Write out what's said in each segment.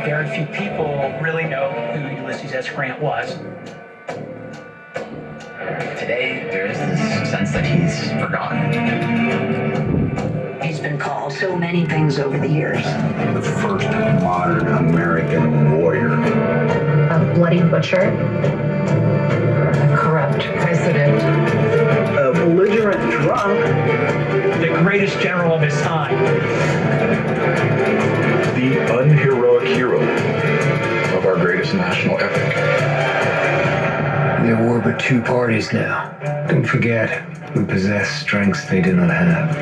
very few people really know who Ulysses S. Grant was. Today, there is this sense that he's forgotten. He's been called so many things over the years. The first modern American warrior. A bloody butcher. A corrupt president. A belligerent drunk. The greatest general of his time. The unheroic hero of our greatest national epic. There were but two parties now. Don't forget, we possess strengths they did not have.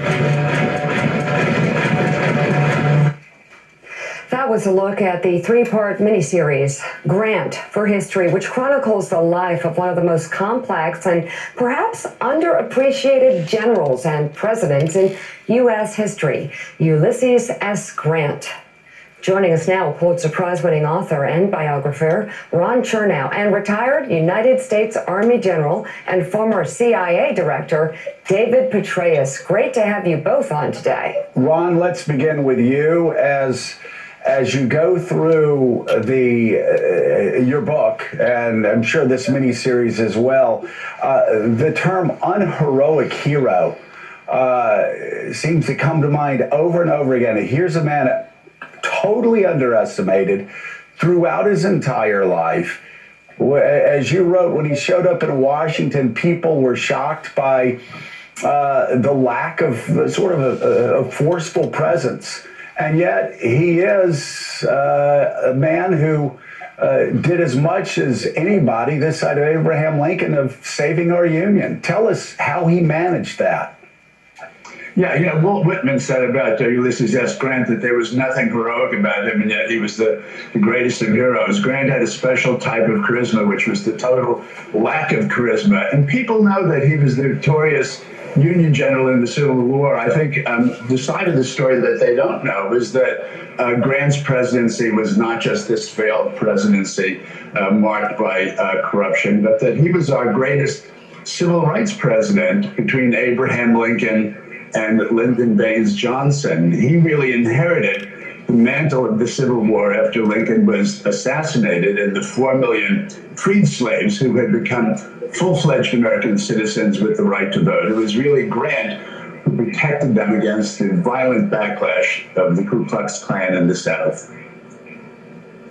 That was a look at the three-part miniseries, Grant for History, which chronicles the life of one of the most complex and perhaps underappreciated generals and presidents in U.S. history, Ulysses S. Grant. Joining us now, Pulitzer Prize-winning author and biographer Ron Chernow, and retired United States Army General and former CIA Director David Petraeus. Great to have you both on today. Ron, let's begin with you. As you go through your book, and I'm sure this miniseries as well, the term unheroic hero seems to come to mind over and over again. Here's a man totally underestimated throughout his entire life. As you wrote, when he showed up in Washington, people were shocked by the lack of sort of a forceful presence. And yet he is a man who did as much as anybody this side of Abraham Lincoln of saving our Union. Tell us how he managed that. Yeah, Walt Whitman said about Ulysses S. Grant that there was nothing heroic about him, and yet he was the greatest of heroes. Grant had a special type of charisma, which was the total lack of charisma. And people know that he was the victorious Union general in the Civil War. I think the side of the story that they don't know is that Grant's presidency was not just this failed presidency marked by corruption, but that he was our greatest civil rights president between Abraham Lincoln and Lyndon Baines Johnson. He really inherited the mantle of the Civil War after Lincoln was assassinated, and the 4 million freed slaves who had become full-fledged American citizens with the right to vote. It was really Grant who protected them against the violent backlash of the Ku Klux Klan in the South.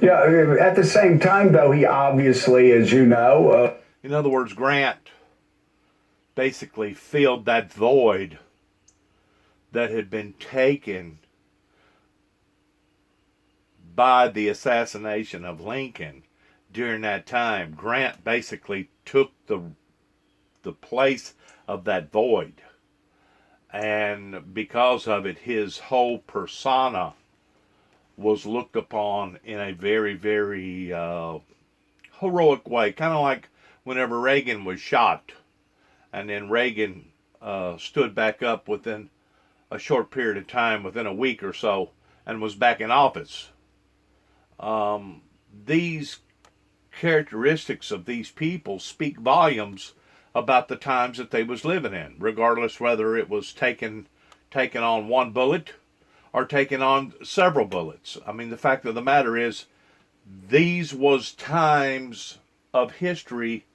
Yeah, at the same time, though, he obviously, as you know... In other words, Grant basically filled that void that had been taken by the assassination of Lincoln during that time. Grant basically took the place of that void. And because of it, his whole persona was looked upon in a very, very heroic way. Kind of like whenever Reagan was shot. And then Reagan stood back up within a short period of time, within a week or so, and was back in office. These characteristics of these people speak volumes about the times that they was living in, regardless whether it was taking on one bullet or taking on several bullets. I mean, the fact of the matter is, these was times of history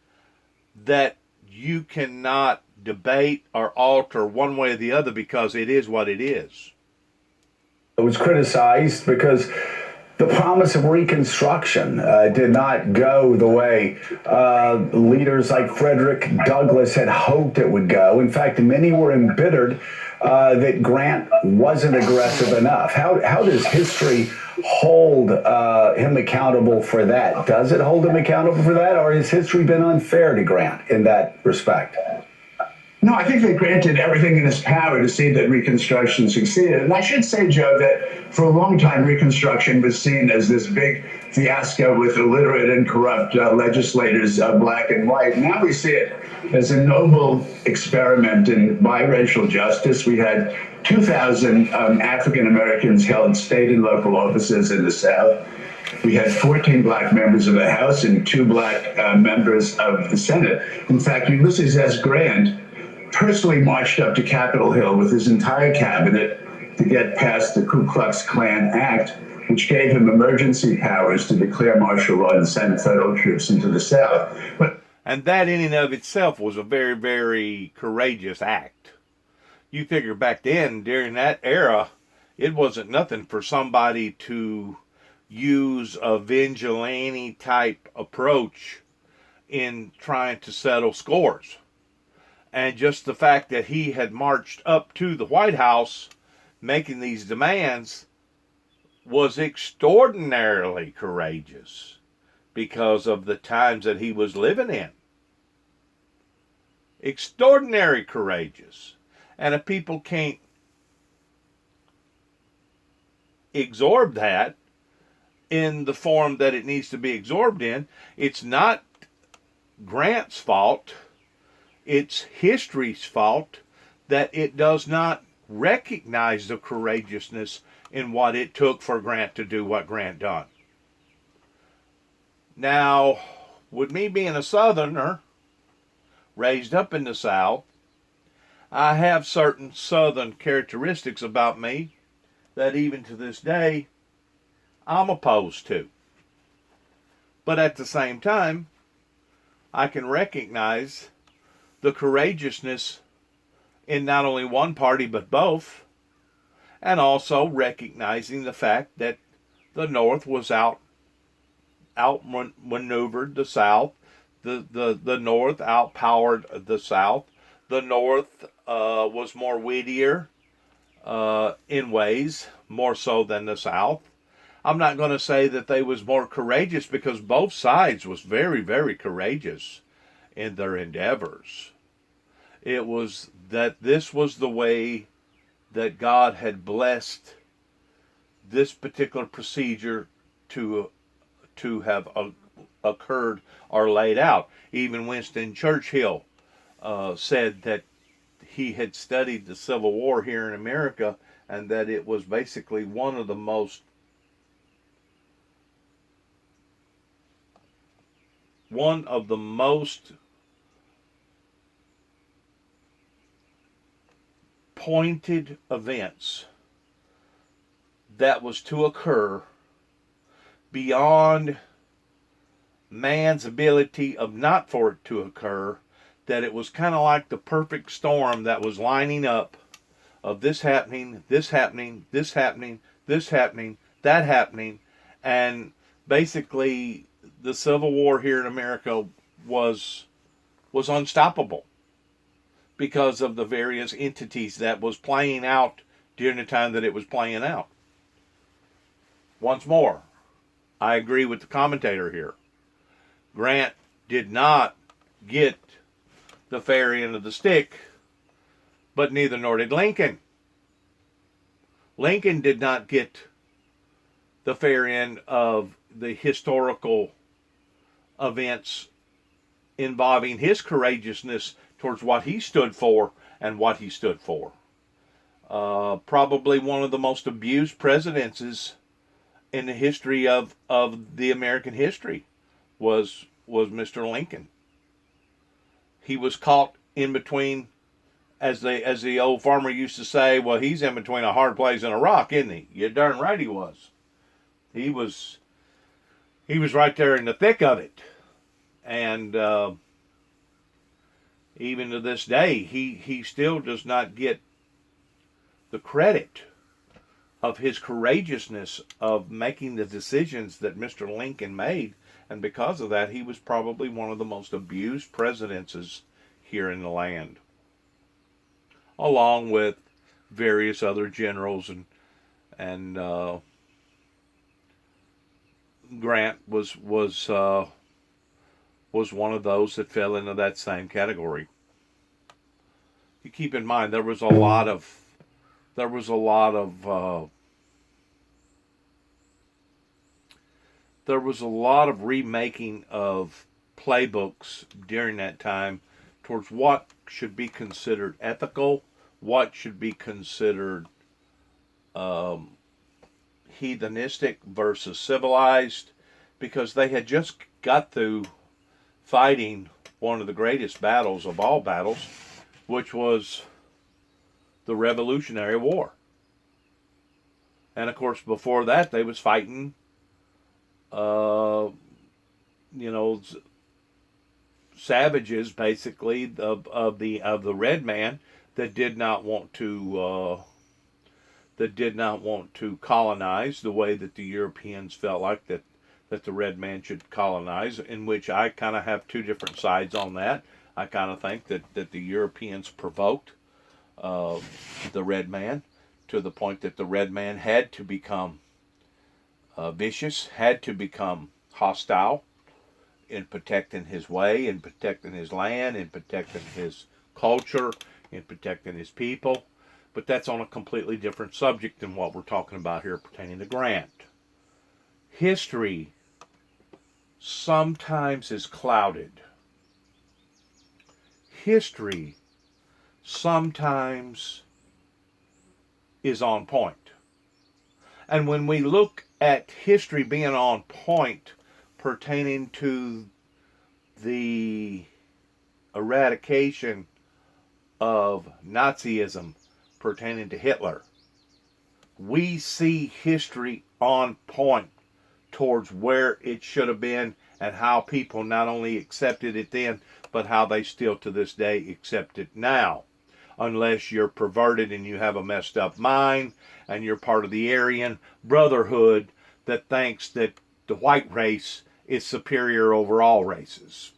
that you cannot debate or alter one way or the other, because it is what it is. It was criticized because the promise of Reconstruction did not go the way leaders like Frederick Douglass had hoped it would go. In fact, many were embittered that Grant wasn't aggressive enough. How does history hold him accountable for that? Does it hold him accountable for that, or has history been unfair to Grant in that respect? No, I think that Grant did everything in his power to see that Reconstruction succeeded. And I should say, Joe, that for a long time, Reconstruction was seen as this big fiasco with illiterate and corrupt legislators, black and white. Now we see it as a noble experiment in biracial justice. We had 2,000 African Americans held state and local offices in the South. We had 14 black members of the House and 2 black members of the Senate. In fact, Ulysses S. Grant personally marched up to Capitol Hill with his entire cabinet to get past the Ku Klux Klan Act, which which gave him emergency powers to declare martial law and send federal troops into the South. And that in and of itself was a very, very courageous act. You figure back then, during that era, it wasn't nothing for somebody to use a vigilante type approach in trying to settle scores. And just the fact that he had marched up to the White House making these demands was extraordinarily courageous because of the times that he was living in. Extraordinary courageous. And if people can't absorb that in the form that it needs to be absorbed in, it's not Grant's fault, it's history's fault that it does not recognize the courageousness in what it took for Grant to do what Grant done. Now, with me being a Southerner, raised up in the South, I have certain Southern characteristics about me that even to this day, I'm opposed to. But at the same time, I can recognize the courageousness in not only one party but both, and also recognizing the fact that the North was outmaneuvered the South, the North outpowered the South, the North was more wittier in ways, more so than the South. I'm not going to say that they was more courageous because both sides was very, very courageous in their endeavors. It was that this was the way that God had blessed this particular procedure to have occurred or laid out. Even Winston Churchill said that he had studied the Civil War here in America and that it was basically one of the most pointed events that was to occur beyond man's ability of not for it to occur, that it was kind of like the perfect storm that was lining up of this happening, this happening, this happening, this happening, that happening, and basically the Civil War here in America was unstoppable because of the various entities that was playing out during the time that it was playing out. Once more, I agree with the commentator here. Grant did not get the fair end of the stick, but neither nor did Lincoln. Lincoln did not get the fair end of the historical events involving his courageousness towards what he stood for and what he stood for. Probably one of the most abused presidencies in the history of the American history was Mr. Lincoln. He was caught in between, as the old farmer used to say, well, he's in between a hard place and a rock, isn't he? You're darn right he was. He was right there in the thick of it. And even to this day, he still does not get the credit of his courageousness of making the decisions that Mr. Lincoln made. And because of that, he was probably one of the most abused presidents here in the land, along with various other generals, and Grant was one of those that fell into that same category. You keep in mind there was a lot of remaking of playbooks during that time towards what should be considered ethical, what should be considered heathenistic versus civilized, because they had just got through fighting one of the greatest battles of all battles, which was the Revolutionary War. And of course, before that, they was fighting, you know, savages basically of the red man that did not want to colonize the way that the Europeans felt like that the red man should colonize, in which I kind of have two different sides on that. I kind of think that the Europeans provoked the red man to the point that the red man had to become vicious, had to become hostile in protecting his way, in protecting his land, in protecting his culture, in protecting his people. But that's on a completely different subject than what we're talking about here pertaining to Grant. History sometimes is clouded. History sometimes is on point. And when we look at history being on point pertaining to the eradication of Nazism pertaining to Hitler, we see history on point towards where it should have been and how people not only accepted it then, but how they still to this day accept it now. Unless you're perverted and you have a messed up mind and you're part of the Aryan Brotherhood that thinks that the white race is superior over all races.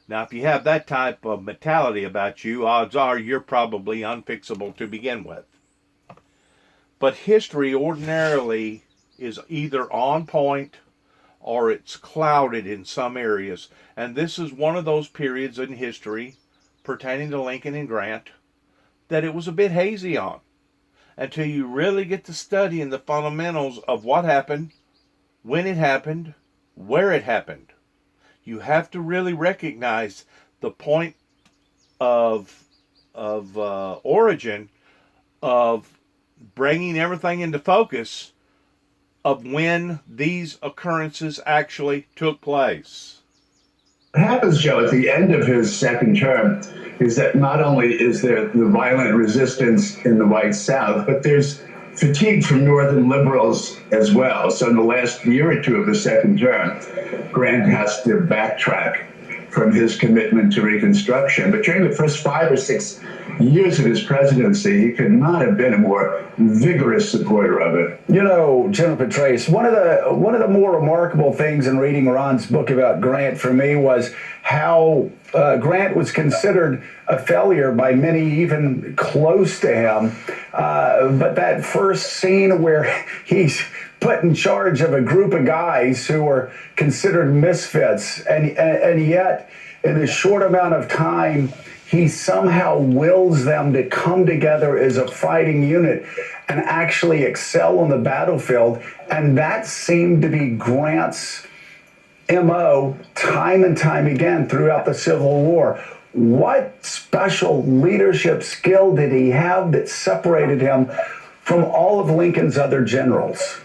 Now, if you have that type of mentality about you, odds are you're probably unfixable to begin with. But history ordinarily is either on point or it's clouded in some areas. And this is one of those periods in history pertaining to Lincoln and Grant that it was a bit hazy on until you really get to studying the fundamentals of what happened, when it happened, where it happened. You have to really recognize the point of origin of bringing everything into focus of when these occurrences actually took place. What happens, Joe, at the end of his second term is that not only is there the violent resistance in the white South, but there's fatigue from Northern liberals as well. So in the last year or two of the second term, Grant has to backtrack from his commitment to Reconstruction. But during the first 5 or 6 years of his presidency, he could not have been a more vigorous supporter of it. You know, General Petraeus, one of the more remarkable things in reading Ron's book about Grant for me was how Grant was considered a failure by many even close to him. But that first scene where he's put in charge of a group of guys who were considered misfits, and yet in a short amount of time, he somehow wills them to come together as a fighting unit and actually excel on the battlefield. And that seemed to be Grant's MO time and time again throughout the Civil War. What special leadership skill did he have that separated him from all of Lincoln's other generals?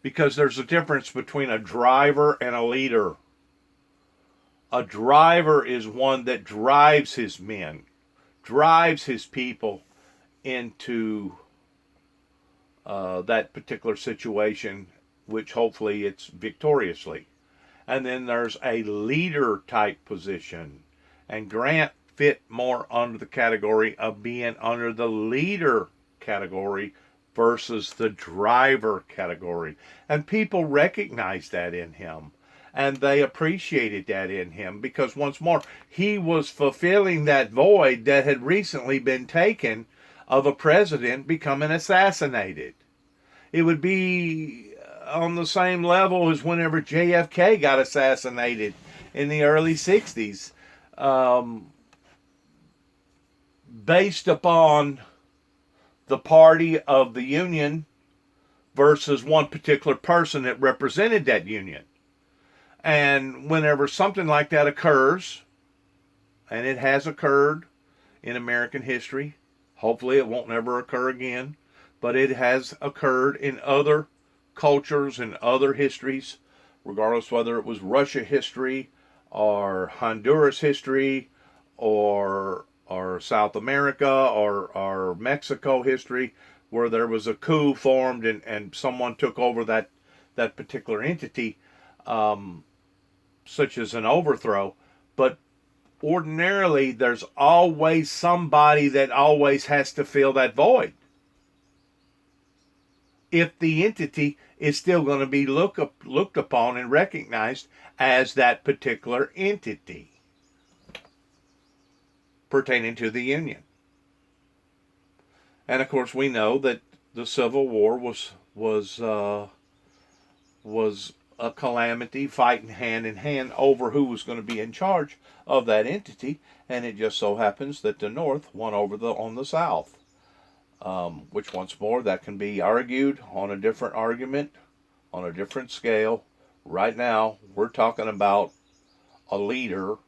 Because there's a difference between a driver and a leader. A driver is one that drives his men, drives his people into that particular situation, which hopefully it's victoriously. And then there's a leader type position. And Grant fit more under the category of being under the leader category versus the driver category. And people recognized that in him. And they appreciated that in him because, once more, he was fulfilling that void that had recently been taken of a president becoming assassinated. It would be on the same level as whenever JFK got assassinated in the early 60s, based upon the party of the Union versus one particular person that represented that Union. And whenever something like that occurs, and it has occurred in American history, hopefully it won't never occur again, but it has occurred in other cultures and other histories, regardless whether it was Russia history or Honduras history or South America or Mexico history. where there was a coup formed and someone took over that particular entity, such as an overthrow. But ordinarily, there's always somebody that always has to fill that void, if the entity is still going to be looked upon and recognized as that particular entity pertaining to the Union. And of course, we know that the Civil War was a calamity, fighting hand in hand over who was going to be in charge of that entity, and it just so happens that the North won over on the South. Which, once more, that can be argued on a different argument, on a different scale. Right now, we're talking about a leader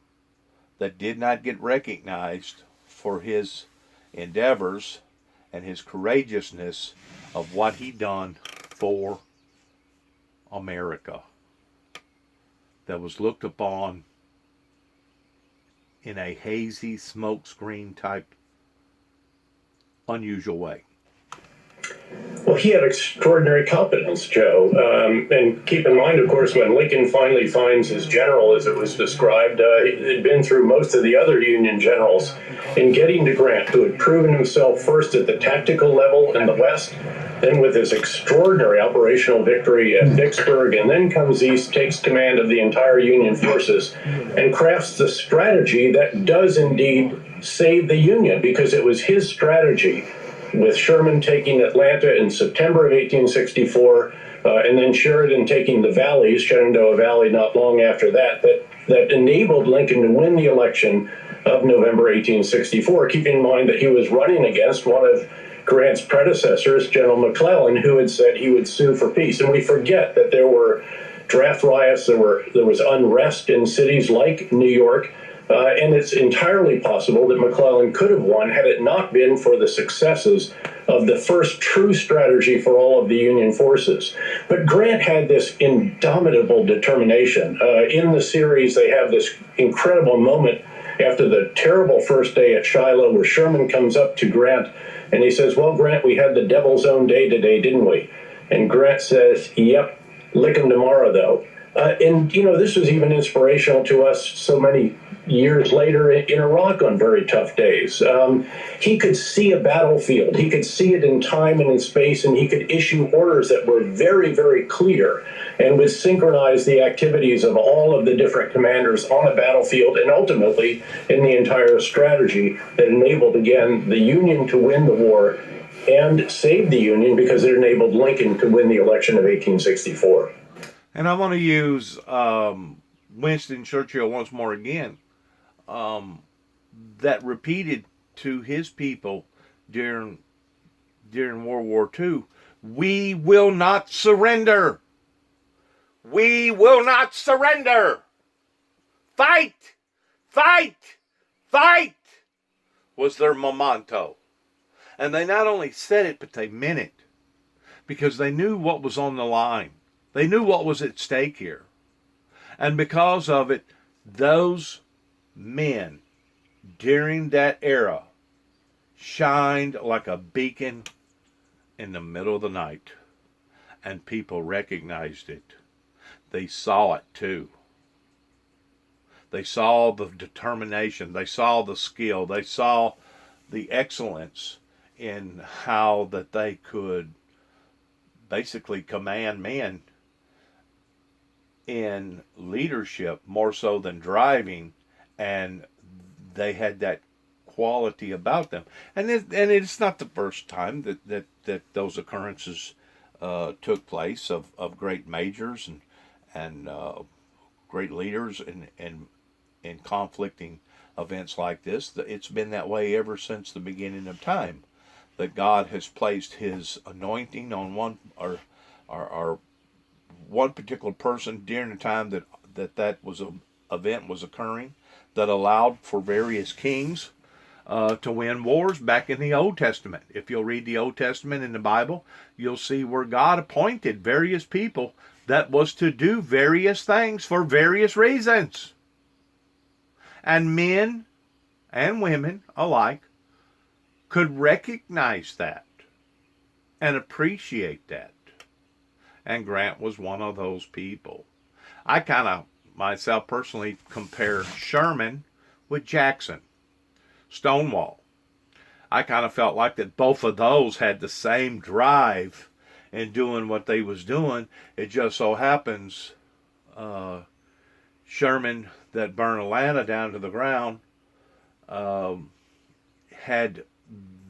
that did not get recognized for his endeavors and his courageousness of what he done for America, that was looked upon in a hazy smokescreen type unusual way. Well, he had extraordinary competence, Joe. And keep in mind, of course, when Lincoln finally finds his general, as it was described, he had been through most of the other Union generals. In getting to Grant, who had proven himself first at the tactical level in the West, then with his extraordinary operational victory at Vicksburg, and then comes east, takes command of the entire Union forces, and crafts the strategy that does indeed save the Union, because it was his strategy, with Sherman taking Atlanta in September of 1864, and then Sheridan taking the valleys, Shenandoah Valley, not long after that, that enabled Lincoln to win the election of November 1864, keeping in mind that he was running against one of Grant's predecessors, General McClellan, who had said he would sue for peace. And we forget that there were draft riots, there was unrest in cities like New York, and it's entirely possible that McClellan could have won had it not been for the successes of the first true strategy for all of the Union forces. But Grant had this indomitable determination. In the series, they have this incredible moment after the terrible first day at Shiloh, where Sherman comes up to Grant and he says, "Well, Grant, we had the devil's own day today, didn't we?" And Grant says, "Yep, lick 'em tomorrow, though." And, you know, this was even inspirational to us so many years later in Iraq on very tough days. He could see a battlefield. He could see it in time and in space, and he could issue orders that were very, very clear and would synchronize the activities of all of the different commanders on a battlefield, and ultimately in the entire strategy that enabled, again, the Union to win the war and save the Union, because it enabled Lincoln to win the election of 1864. And I want to use Winston Churchill once more again, that repeated to his people during World War II, "We will not surrender. We will not surrender. Fight, fight, fight," was their memento. And they not only said it, but they meant it, because they knew what was on the line. They knew what was at stake here. And because of it, those men during that era shined like a beacon in the middle of the night. And people recognized it. They saw it too. They saw the determination. They saw the skill. They saw the excellence in how that they could basically command men in leadership more so than driving, and they had that quality about them. And it's not the first time that those occurrences took place of great majors and great leaders in conflicting events like this. It's been that way ever since the beginning of time, that God has placed his anointing on one or one particular person during the time that event was occurring, that allowed for various kings to win wars back in the Old Testament. If you'll read the Old Testament in the Bible, you'll see where God appointed various people that was to do various things for various reasons. And men and women alike could recognize that and appreciate that. And Grant was one of those people. I kind of, myself personally, compare Sherman with Jackson, Stonewall. I kind of felt like that both of those had the same drive in doing what they was doing. It just so happens Sherman, that burned Atlanta down to the ground, had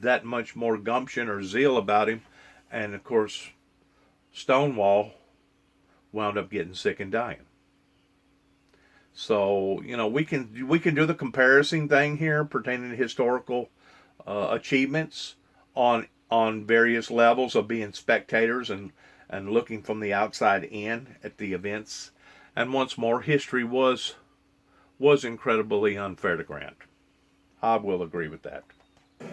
that much more gumption or zeal about him. And of course, Stonewall wound up getting sick and dying. So, you know, we can do the comparison thing here pertaining to historical achievements on various levels of being spectators and looking from the outside in at the events. And once more, history was incredibly unfair to Grant. I will agree with that.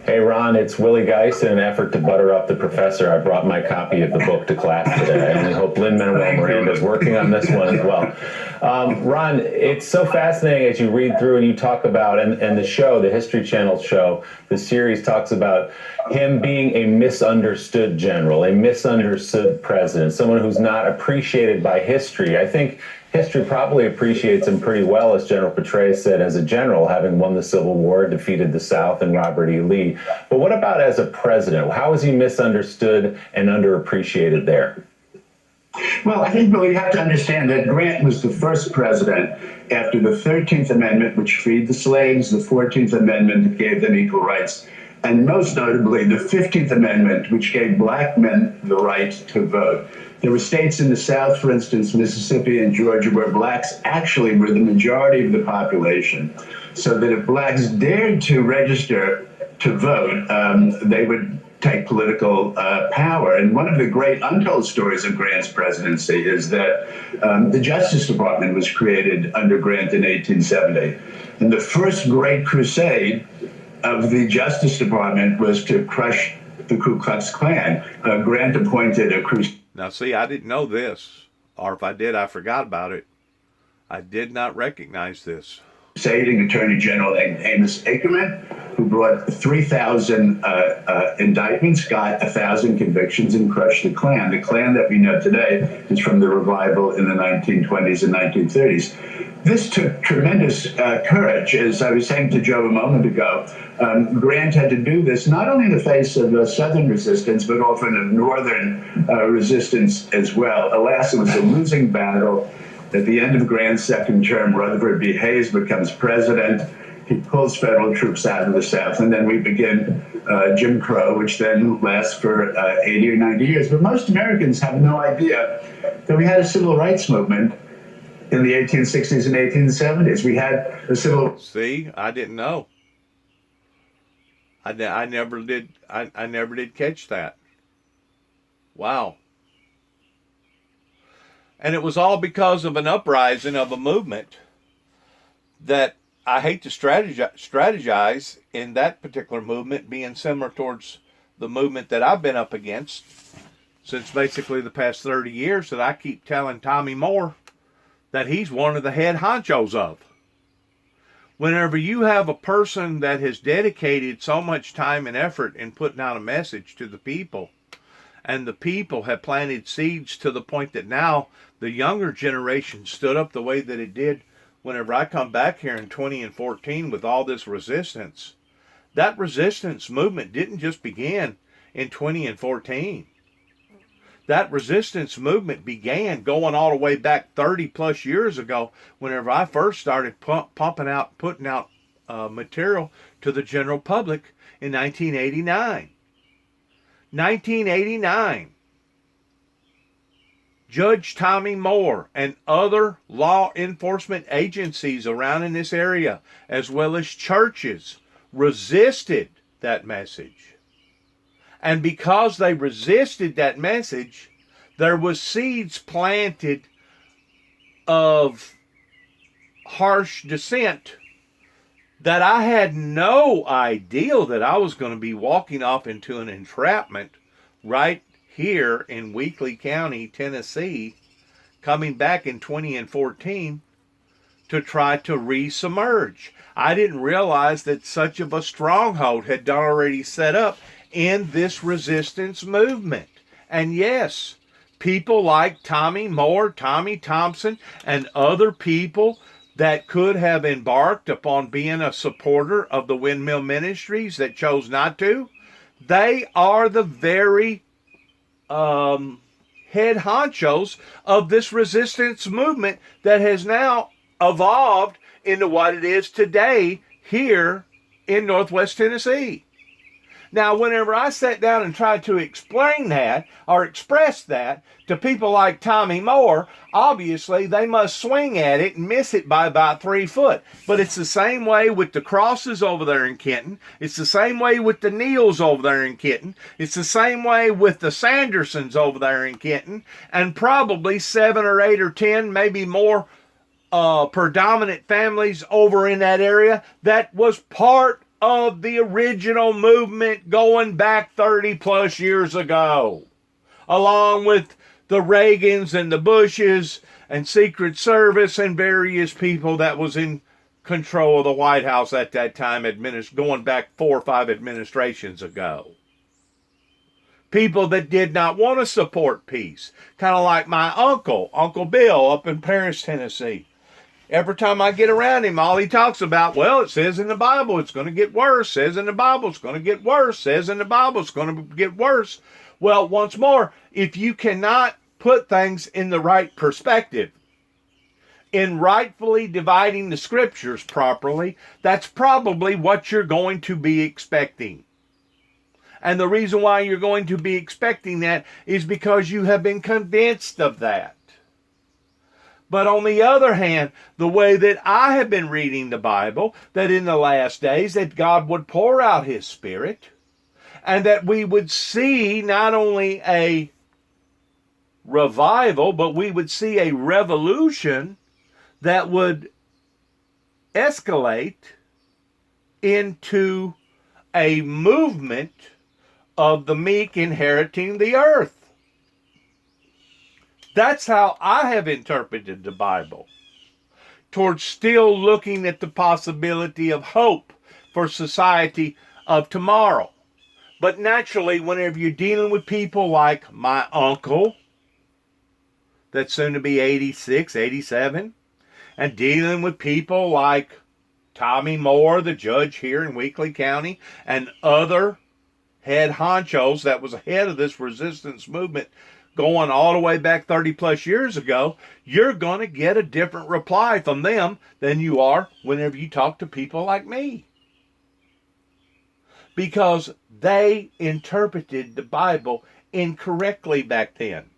Hey, Ron, it's Willie Geist. In an effort to butter up the professor, I brought my copy of the book to class today. I only hope Lin-Manuel Miranda is working on this one as well. Ron, it's so fascinating as you read through and you talk about, and the show, the History Channel show, the series talks about him being a misunderstood general, a misunderstood president, someone who's not appreciated by history. I think history probably appreciates him pretty well, as General Petraeus said, as a general, having won the Civil War, defeated the South and Robert E. Lee. But what about as a president? How is he misunderstood and underappreciated there? Well, I think, Bill, you have to understand that Grant was the first president after the 13th Amendment, which freed the slaves, the 14th Amendment that gave them equal rights, and most notably the 15th Amendment, which gave black men the right to vote. There were states in the South, for instance, Mississippi and Georgia, where blacks actually were the majority of the population. So that if blacks dared to register to vote, they would take political power. And one of the great untold stories of Grant's presidency is that the Justice Department was created under Grant in 1870. And the first great crusade of the Justice Department was to crush the Ku Klux Klan. Grant appointed a crusade. Now, see, I didn't know this, or if I did, I forgot about it. I did not recognize this. Crusading Attorney General Amos Ackerman, who brought 3,000 indictments, got 1,000 convictions, and crushed the Klan. The Klan that we know today is from the revival in the 1920s and 1930s. This took tremendous courage. As I was saying to Joe a moment ago, Grant had to do this not only in the face of Southern resistance, but often of Northern resistance as well. Alas, it was a losing battle. At the end of Grant's second term, Rutherford B. Hayes becomes president. He pulls federal troops out of the South, and then we begin Jim Crow, which then lasts for 80 or 90 years. But most Americans have no idea that we had a civil rights movement in the 1860s and 1870s. We had a civil... See, I didn't know. I never did. I never did catch that. Wow. And it was all because of an uprising of a movement that I hate to strategize in that particular movement being similar towards the movement that I've been up against since basically the past 30 years that I keep telling Tommy Moore that he's one of the head honchos of. Whenever you have a person that has dedicated so much time and effort in putting out a message to the people, and the people have planted seeds to the point that now the younger generation stood up the way that it did whenever I come back here in 2014 with all this resistance. That resistance movement didn't just begin in 2014. That resistance movement began going all the way back 30 plus years ago whenever I first started putting out material to the general public in 1989. 1989. Judge Tommy Moore and other law enforcement agencies around in this area, as well as churches, resisted that message. And because they resisted that message, there was seeds planted of harsh dissent that I had no idea that I was going to be walking off into an entrapment right here in Weakley County, Tennessee, coming back in 2014 to try to re-submerge. I didn't realize that such of a stronghold had already set up in this resistance movement. And yes, people like Tommy Moore, Tommy Thompson, and other people that could have embarked upon being a supporter of the windmill ministries that chose not to, they are the very head honchos of this resistance movement that has now evolved into what it is today here in Northwest Tennessee. Now, whenever I sat down and tried to explain that or express that to people like Tommy Moore, obviously they must swing at it and miss it by about 3 foot. But it's the same way with the Crosses over there in Kenton. It's the same way with the Neals over there in Kenton. It's the same way with the Sandersons over there in Kenton. And probably 7 or 8 or 10, maybe more predominant families over in that area that was part of the original movement going back 30 plus years ago, along with the Reagans and the Bushes and Secret Service and various people that was in control of the White House at that time, going back 4 or 5 administrations ago. People that did not want to support peace, kind of like my uncle, Uncle Bill up in Paris, Tennessee. Every time I get around him, all he talks about, well, it says in the Bible it's going to get worse, says in the Bible it's going to get worse, says in the Bible it's going to get worse. Well, once more, if you cannot put things in the right perspective, in rightfully dividing the scriptures properly, that's probably what you're going to be expecting. And the reason why you're going to be expecting that is because you have been convinced of that. But on the other hand, the way that I have been reading the Bible, that in the last days that God would pour out His Spirit, and that we would see not only a revival, but we would see a revolution that would escalate into a movement of the meek inheriting the earth. That's how I have interpreted the Bible, towards still looking at the possibility of hope for society of tomorrow. But naturally, whenever you're dealing with people like my uncle, that's soon to be 86, 87, and dealing with people like Tommy Moore, the judge here in Weakley County, and other head honchos that was ahead of this resistance movement going all the way back 30 plus years ago, you're going to get a different reply from them than you are whenever you talk to people like me. Because they interpreted the Bible incorrectly back then.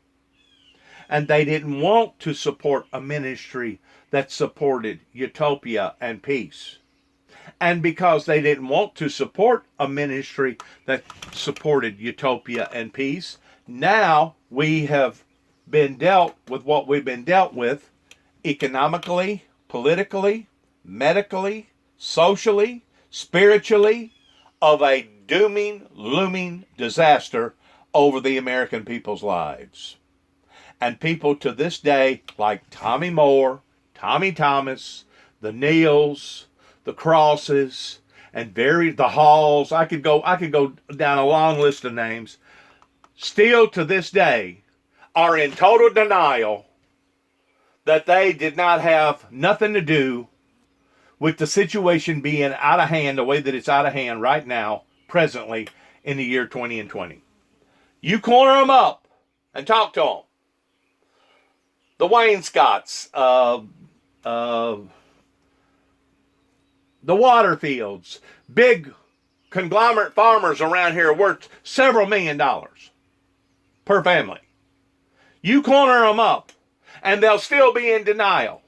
And they didn't want to support a ministry that supported utopia and peace. And because they didn't want to support a ministry that supported utopia and peace, now we have been dealt with what we've been dealt with economically, politically, medically, socially, spiritually, of a dooming, looming disaster over the American people's lives. And people to this day, like Tommy Moore, Tommy Thomas, the Neals, the Crosses, and the Halls, I could go down a long list of names, still to this day are in total denial that they did not have nothing to do with the situation being out of hand the way that it's out of hand right now, presently, in the year 2020. You corner them up and talk to them. The Wainscots, the Waterfields, big conglomerate farmers around here worth several $1 million per family. You corner them up, and they'll still be in denial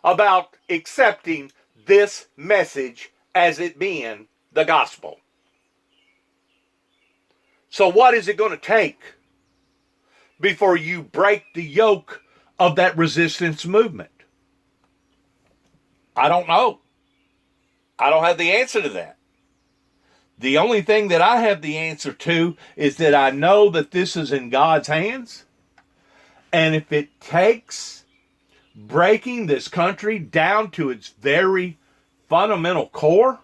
about accepting this message as it being the gospel. So what is it going to take before you break the yoke of that resistance movement? I don't know. I don't have the answer to that. The only thing that I have the answer to is that I know that this is in God's hands. And if it takes breaking this country down to its very fundamental core,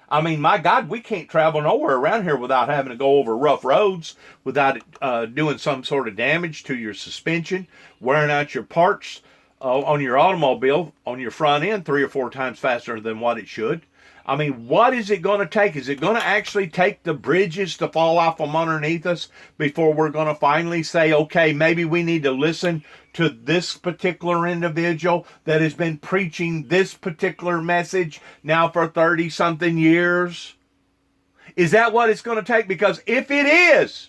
I mean, my God, we can't travel nowhere around here without having to go over rough roads, without it doing some sort of damage to your suspension, wearing out your parts on your automobile on your front end 3 or 4 times faster than what it should. I mean, what is it going to take? Is it going to actually take the bridges to fall off from underneath us before we're going to finally say, okay, maybe we need to listen to this particular individual that has been preaching this particular message now for 30-something years? Is that what it's going to take? Because if it is,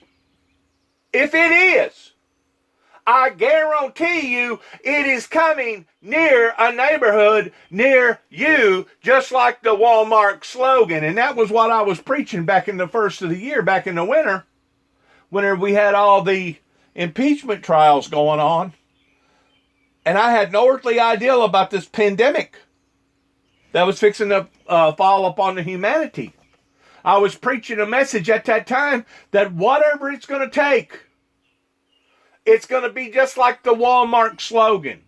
I guarantee you it is coming near a neighborhood near you, just like the Walmart slogan. And that was what I was preaching back in the first of the year, back in the winter, whenever we had all the impeachment trials going on. And I had no earthly idea about this pandemic that was fixing to fall upon the humanity. I was preaching a message at that time that whatever it's going to take, it's going to be just like the Walmart slogan,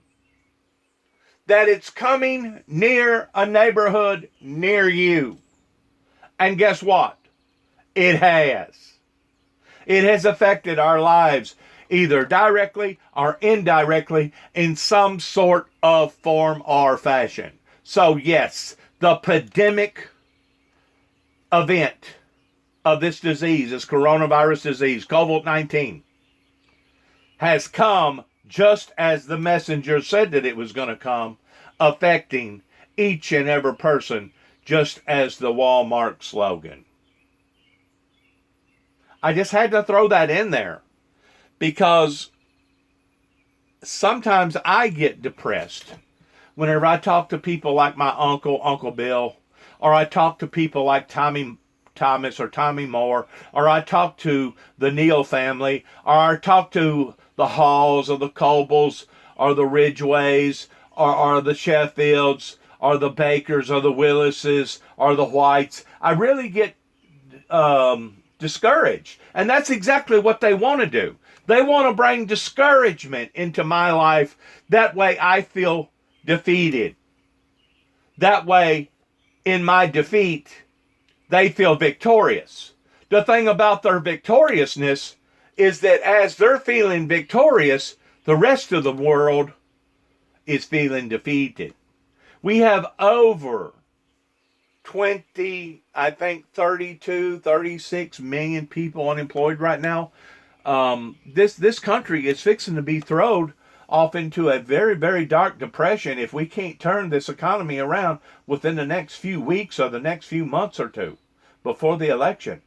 that it's coming near a neighborhood near you. And guess what? It has. It has affected our lives, either directly or indirectly, in some sort of form or fashion. So yes, the pandemic event of this disease, this coronavirus disease, COVID-19, has come just as the messenger said that it was going to come, affecting each and every person, just as the Walmart slogan. I just had to throw that in there because sometimes I get depressed whenever I talk to people like my Uncle Bill, or I talk to people like Tommy Thomas or Tommy Moore, or I talk to the Neal family, or I talk to the Halls or the Cobles or the Ridgeways or the Sheffields or the Bakers or the Willises or the Whites. I really get discouraged. And that's exactly what they want to do. They want to bring discouragement into my life. That way I feel defeated. That way, in my defeat, they feel victorious. The thing about their victoriousness is that as they're feeling victorious, the rest of the world is feeling defeated. We have over 32, 36 million people unemployed right now. This country is fixing to be thrown off into a very, very dark depression if we can't turn this economy around within the next few weeks or the next few months or two before the election.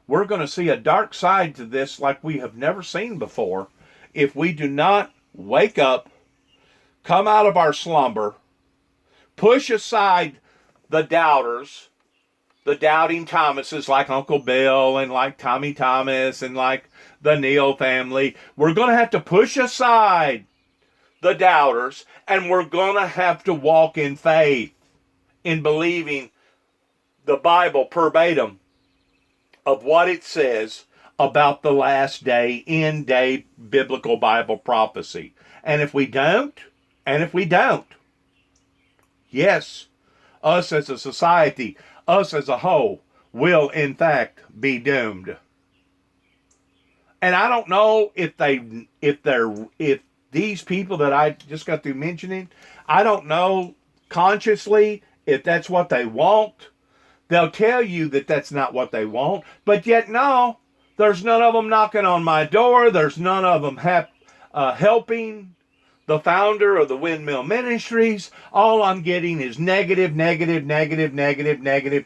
We're going to see a dark side to this like we have never seen before if we do not wake up, come out of our slumber, push aside the doubters, the doubting Thomases like Uncle Bill and like Tommy Thomas and like the Neal family. We're going to have to push aside the doubters, and we're going to have to walk in faith, in believing the Bible verbatim of what it says about the last day, end day biblical Bible prophecy. And if we don't, yes, us as a society, us as a whole, will in fact be doomed. And I don't know if these people that I just got through mentioning, I don't know consciously if that's what they want. They'll tell you that that's not what they want, but yet no, there's none of them knocking on my door. There's none of them helping the founder of the Windmill Ministries. All I'm getting is negative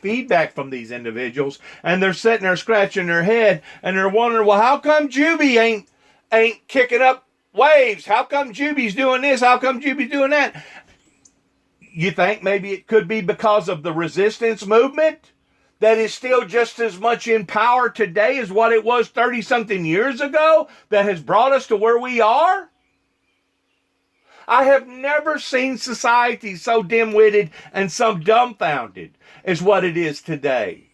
feedback from these individuals, and they're sitting there scratching their head, and they're wondering, well, how come Juby ain't kicking up waves? How come Juby's doing this? How come Juby's doing that? You think maybe it could be because of the resistance movement that is still just as much in power today as what it was 30-something years ago that has brought us to where we are? I have never seen society so dim-witted and so dumbfounded as what it is today.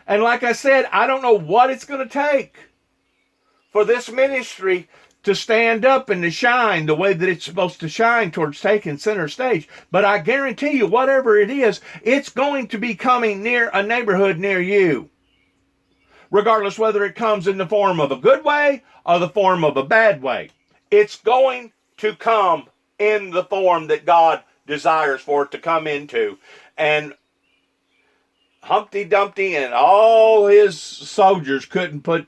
And like I said, I don't know what it's going to take for this ministry to stand up and to shine the way that it's supposed to shine towards taking center stage. But I guarantee you, whatever it is, it's going to be coming near a neighborhood near you. Regardless whether it comes in the form of a good way or the form of a bad way. It's going to come in the form that God desires for it to come into. And Humpty Dumpty and all his soldiers couldn't put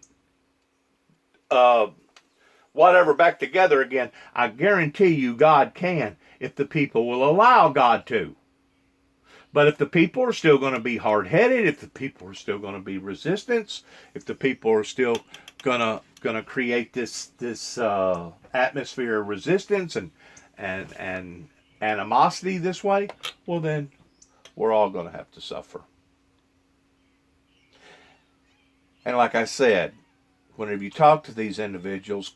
whatever back together again. I guarantee you God can if the people will allow God to. But if the people are still going to be hard-headed, if the people are still going to be resistant, if the people are still going to create this atmosphere of resistance and animosity this way, well then we're all going to have to suffer. And like I said, whenever you talk to these individuals,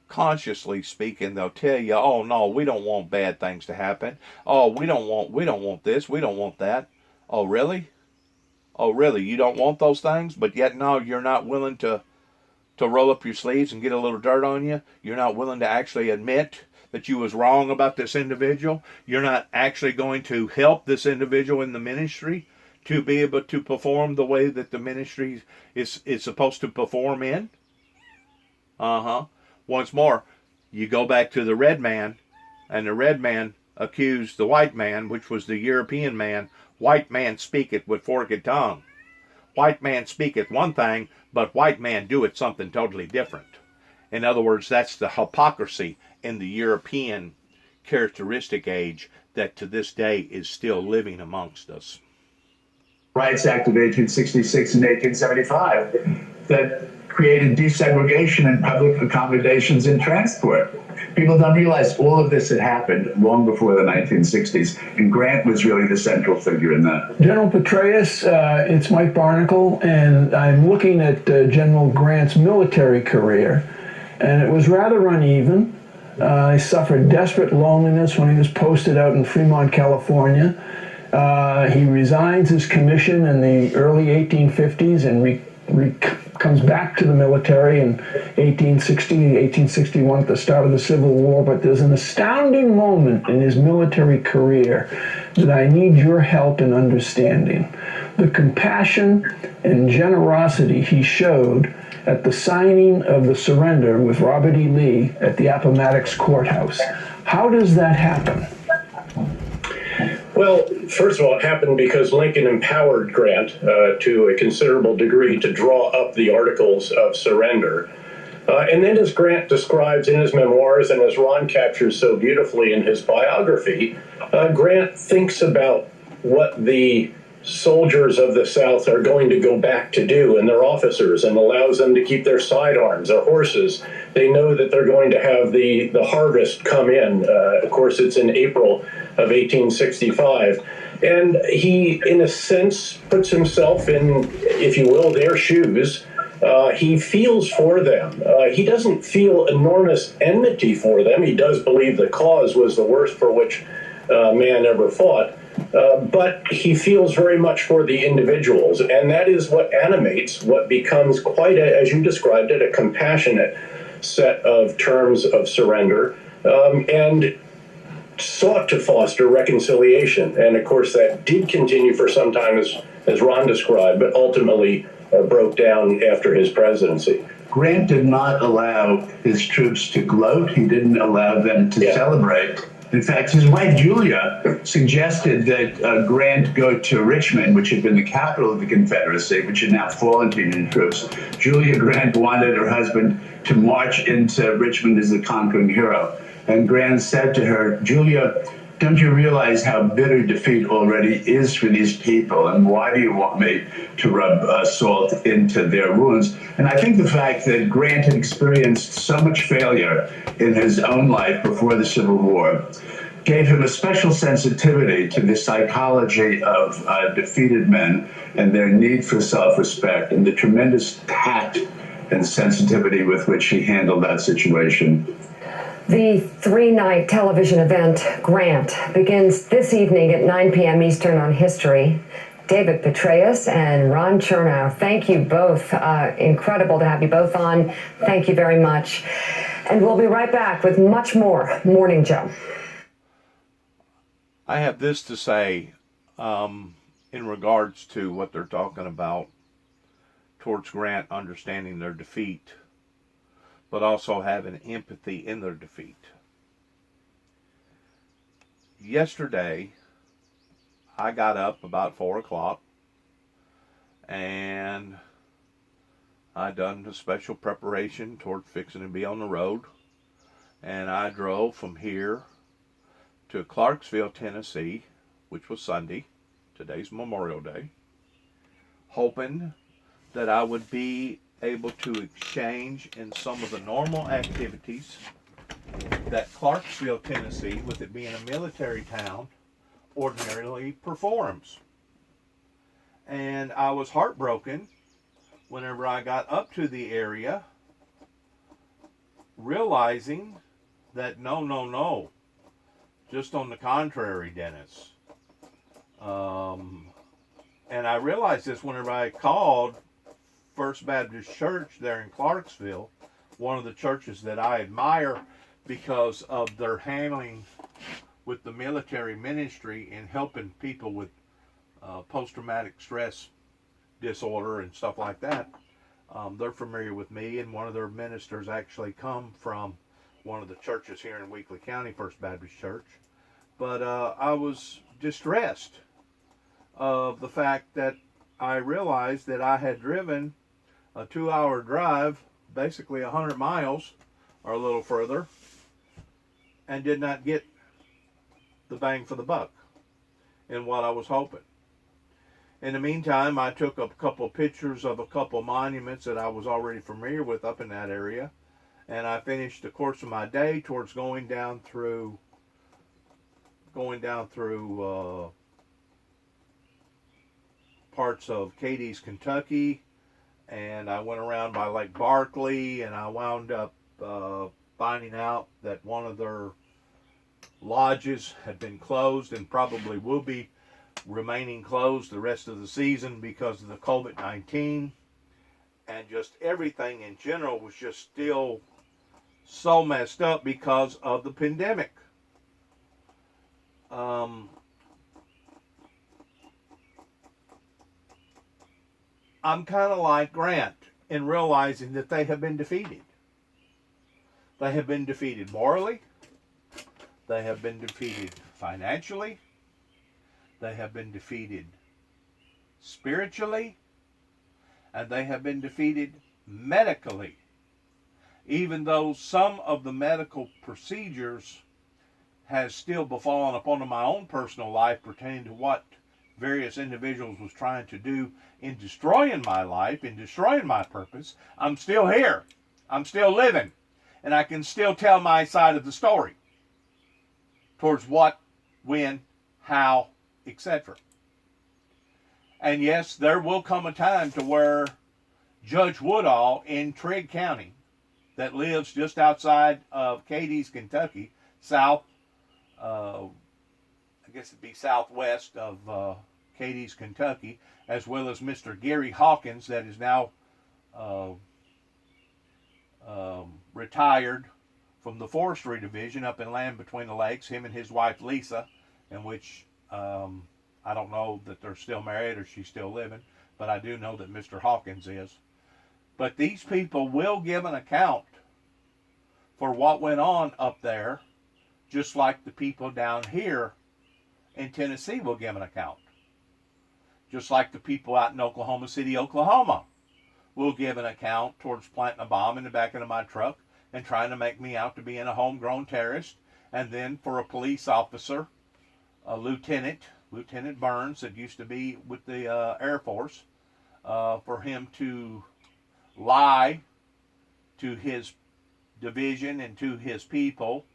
consciously speaking, they'll tell you, oh no, we don't want bad things to happen. Oh, we don't want this, we don't want that. Oh really? Oh really? You don't want those things, but yet no, you're not willing to roll up your sleeves and get a little dirt on you. You're not willing to actually admit that you was wrong about this individual. You're not actually going to help this individual in the ministry to be able to perform the way that the ministry is supposed to perform in. Once more, you go back to the red man, and the red man accused the white man, which was the European man. White man speaketh with forked tongue. White man speaketh one thing, but white man doeth something totally different. In other words, that's the hypocrisy in the European characteristic age that to this day is still living amongst us. Rights Act of 1866 and 1875 that created desegregation and public accommodations in transport. People don't realize all of this had happened long before the 1960s, and Grant was really the central figure in that. General Petraeus, it's Mike Barnacle, and I'm looking at General Grant's military career, and it was rather uneven. He suffered desperate loneliness when he was posted out in Fremont, California. He resigns his commission in the early 1850s and comes back to the military in 1860, 1861 at the start of the Civil War. But there's an astounding moment in his military career that I need your help in understanding. The compassion and generosity he showed at the signing of the surrender with Robert E. Lee at the Appomattox Courthouse. How does that happen? Well, first of all, it happened because Lincoln empowered Grant to a considerable degree to draw up the Articles of Surrender. And then, as Grant describes in his memoirs and as Ron captures so beautifully in his biography, Grant thinks about what the soldiers of the South are going to go back to do and their officers, and allows them to keep their sidearms, their horses. They know that they're going to have the harvest come in. Of course, it's in April of 1865. And he, in a sense, puts himself in, if you will, their shoes. He feels for them. He doesn't feel enormous enmity for them. He does believe the cause was the worst for which man ever fought. But he feels very much for the individuals, and that is what animates what becomes quite, as you described it, a compassionate set of terms of surrender, and sought to foster reconciliation. And of course, that did continue for some time, as Ron described, but ultimately broke down after his presidency. Grant did not allow his troops to gloat. He didn't allow them to celebrate. In fact, his wife, Julia, suggested that Grant go to Richmond, which had been the capital of the Confederacy, which had now fallen to Union troops. Julia Grant wanted her husband to march into Richmond as a conquering hero. And Grant said to her, Julia, don't you realize how bitter defeat already is for these people? And why do you want me to rub salt into their wounds? And I think the fact that Grant had experienced so much failure in his own life before the Civil War gave him a special sensitivity to the psychology of defeated men and their need for self-respect, and the tremendous tact and sensitivity with which he handled that situation. The three-night television event, Grant, begins this evening at 9 p.m. Eastern on History. David Petraeus and Ron Chernow, thank you both. Incredible to have you both on. Thank you very much. And we'll be right back with much more Morning Joe. I have this to say in regards to what they're talking about towards Grant understanding their defeat, but also having empathy in their defeat. Yesterday, I got up about 4 o'clock and I done a special preparation toward fixing to be on the road, and I drove from here to Clarksville, Tennessee, which was Sunday. Today's Memorial Day, hoping that I would be able to exchange in some of the normal activities that Clarksville, Tennessee, with it being a military town, ordinarily performs. And I was heartbroken whenever I got up to the area, realizing that no, just on the contrary, Dennis. And I realized this whenever I called First Baptist Church there in Clarksville, one of the churches that I admire because of their handling with the military ministry in helping people with post-traumatic stress disorder and stuff like that. They're familiar with me, and one of their ministers actually come from one of the churches here in Weakley County, First Baptist Church. But I was distressed of the fact that I realized that I had driven a 2-hour drive, basically 100 miles or a little further, and did not get the bang for the buck in what I was hoping. In the meantime, I took a couple pictures of a couple monuments that I was already familiar with up in that area, and I finished the course of my day towards going down through parts of Cadiz, Kentucky, and I went around by Lake Barkley, and I wound up finding out that one of their lodges had been closed and probably will be remaining closed the rest of the season because of the COVID-19, and just everything in general was just still so messed up because of the pandemic. I'm kind of like Grant in realizing that they have been defeated. They have been defeated morally. They have been defeated financially. They have been defeated spiritually. And they have been defeated medically. Even though some of the medical procedures has still befallen upon my own personal life pertaining to what various individuals was trying to do in destroying my life, in destroying my purpose, I'm still here. I'm still living. And I can still tell my side of the story towards what, when, how, etc. And yes, there will come a time to where Judge Woodall in Trigg County, that lives just outside of Cadiz, Kentucky, I guess it'd be southwest of Cadiz, Kentucky, as well as Mr. Gary Hawkins, that is now retired from the forestry division up in Land Between the Lakes, him and his wife Lisa, in which I don't know that they're still married or she's still living, but I do know that Mr. Hawkins is. But these people will give an account for what went on up there, just like the people down here in Tennessee will give an account. Just like the people out in Oklahoma City, Oklahoma will give an account towards planting a bomb in the back of my truck and trying to make me out to be a homegrown terrorist. And then for a police officer, a Lieutenant Burns, that used to be with the Air Force, for him to lie to his division and to his people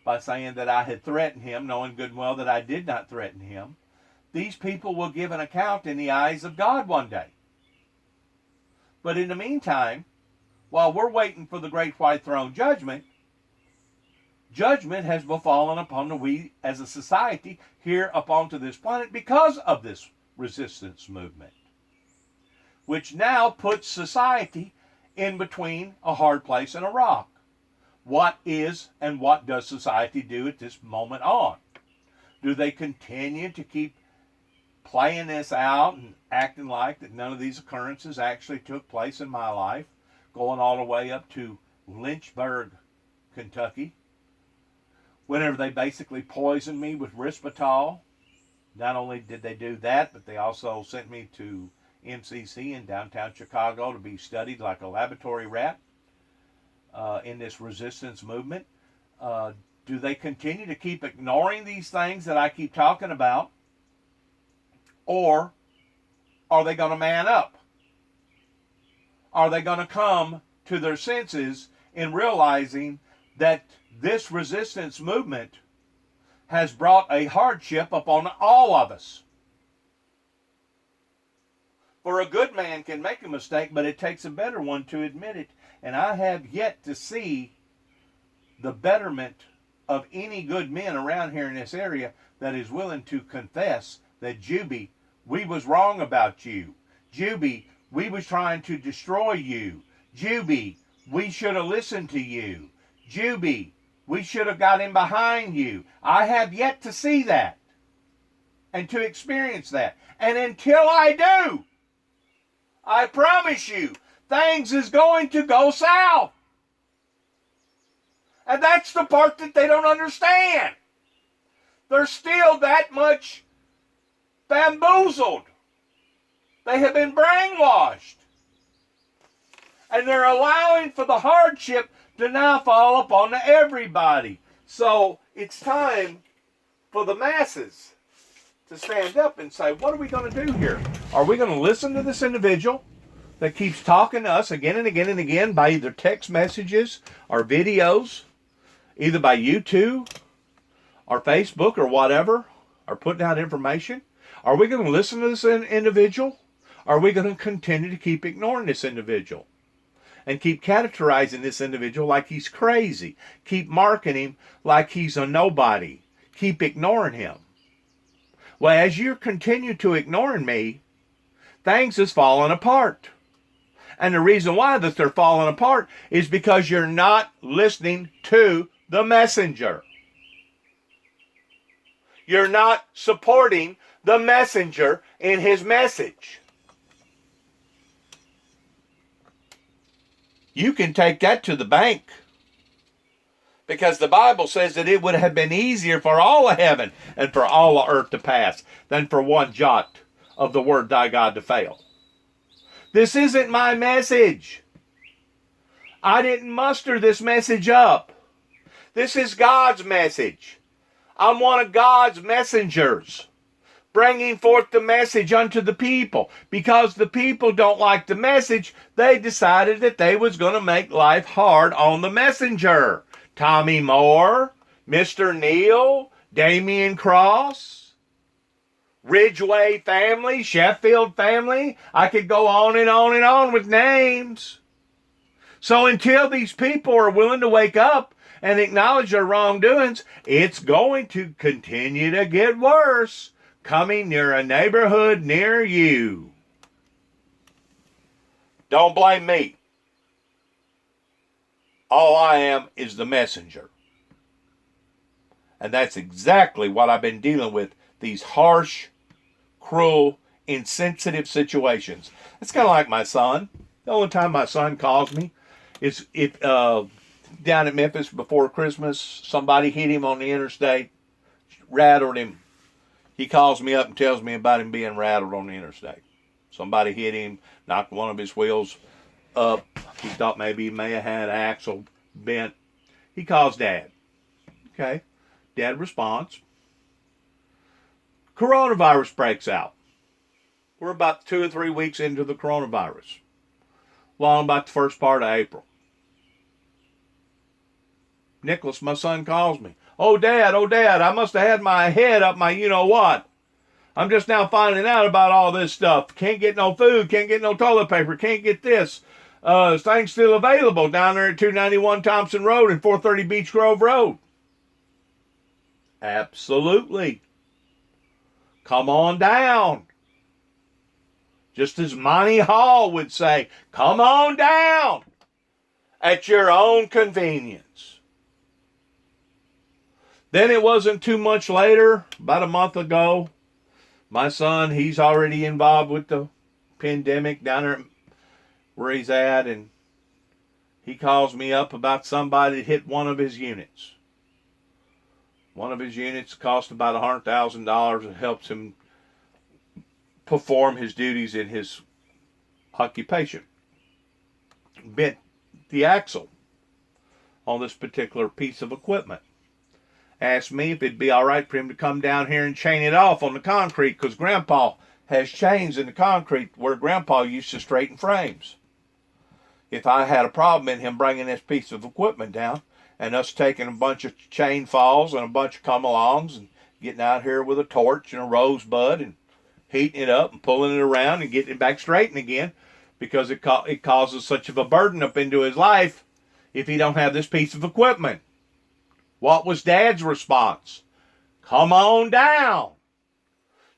by saying that I had threatened him, knowing good and well that I did not threaten him. These people will give an account in the eyes of God one day. But in the meantime, while we're waiting for the great white throne judgment, judgment has befallen upon we as a society here upon to this planet because of this resistance movement, which now puts society in between a hard place and a rock. what is and what does society do at this moment on? Do they continue to keep playing this out and acting like that none of these occurrences actually took place in my life, going all the way up to Lynchburg, Kentucky, whenever they basically poisoned me with Risperdal? Not only did they do that, but they also sent me to MCC in downtown Chicago to be studied like a laboratory rat in this resistance movement. Do they continue to keep ignoring these things that I keep talking about? Or are they going to man up? Are they going to come to their senses in realizing that this resistance movement has brought a hardship upon all of us? For a good man can make a mistake, but it takes a better one to admit it. And I have yet to see the betterment of any good men around here in this area that is willing to confess that, Juby, we was wrong about you. Juby, we was trying to destroy you. Juby, we should have listened to you. Juby, we should have got in behind you. I have yet to see that and to experience that. And until I do, I promise you, things is going to go south. And that's the part that they don't understand. They're still that much bamboozled. They have been brainwashed. And they're allowing for the hardship to now fall upon everybody. So it's time for the masses to stand up and say, what are we going to do here? Are we going to listen to this individual that keeps talking to us again and again and again by either text messages or videos, either by YouTube or Facebook or whatever, or putting out information? Are we going to listen to this individual? Or are we going to continue to keep ignoring this individual and keep categorizing this individual like he's crazy, keep marking him like he's a nobody, keep ignoring him? Well, as you continue to ignoring me, things is falling apart. And the reason why that they're falling apart is because you're not listening to the messenger. You're not supporting the messenger in his message. You can take that to the bank, because the Bible says that it would have been easier for all of heaven and for all of earth to pass than for one jot of the word thy God to fail. This isn't my message. I didn't muster this message up. This is God's message. I'm one of God's messengers, bringing forth the message unto the people. Because the people don't like the message, they decided that they was going to make life hard on the messenger. Tommy Moore, Mr. Neal, Damian Cross, Ridgeway family, Sheffield family. I could go on and on and on with names. So until these people are willing to wake up and acknowledge their wrongdoings, it's going to continue to get worse, coming near a neighborhood near you. Don't blame me. All I am is the messenger. And that's exactly what I've been dealing with, these harsh, cruel, insensitive situations. It's kind of like my son. The only time my son calls me is if down at Memphis before Christmas, somebody hit him on the interstate, rattled him. He calls me up and tells me about him being rattled on the interstate. Somebody hit him, knocked one of his wheels up. He thought maybe he may have had an axle bent. He calls Dad. Okay. Dad responds. Coronavirus breaks out. We're about 2 or 3 weeks into the coronavirus. Long about the first part of April. Nicholas, my son, calls me. Oh, Dad, I must have had my head up my you-know-what. I'm just now finding out about all this stuff. Can't get no food, can't get no toilet paper, can't get this. Things still available down there at 291 Thompson Road and 430 Beach Grove Road. Absolutely. Come on down. Just as Monty Hall would say, come on down at your own convenience. Then it wasn't too much later, about a month ago, my son, he's already involved with the pandemic down there where he's at, and he calls me up about somebody that hit one of his units. One of his units cost about $100,000 and helps him perform his duties in his occupation. Bent the axle on this particular piece of equipment. Asked me if it'd be all right for him to come down here and chain it off on the concrete, because Grandpa has chains in the concrete where Grandpa used to straighten frames. If I had a problem in him bringing this piece of equipment down and us taking a bunch of chain falls and a bunch of come-alongs and getting out here with a torch and a rosebud and heating it up and pulling it around and getting it back straightened again, because it causes such of a burden up into his life if he don't have this piece of equipment. What was Dad's response? Come on down.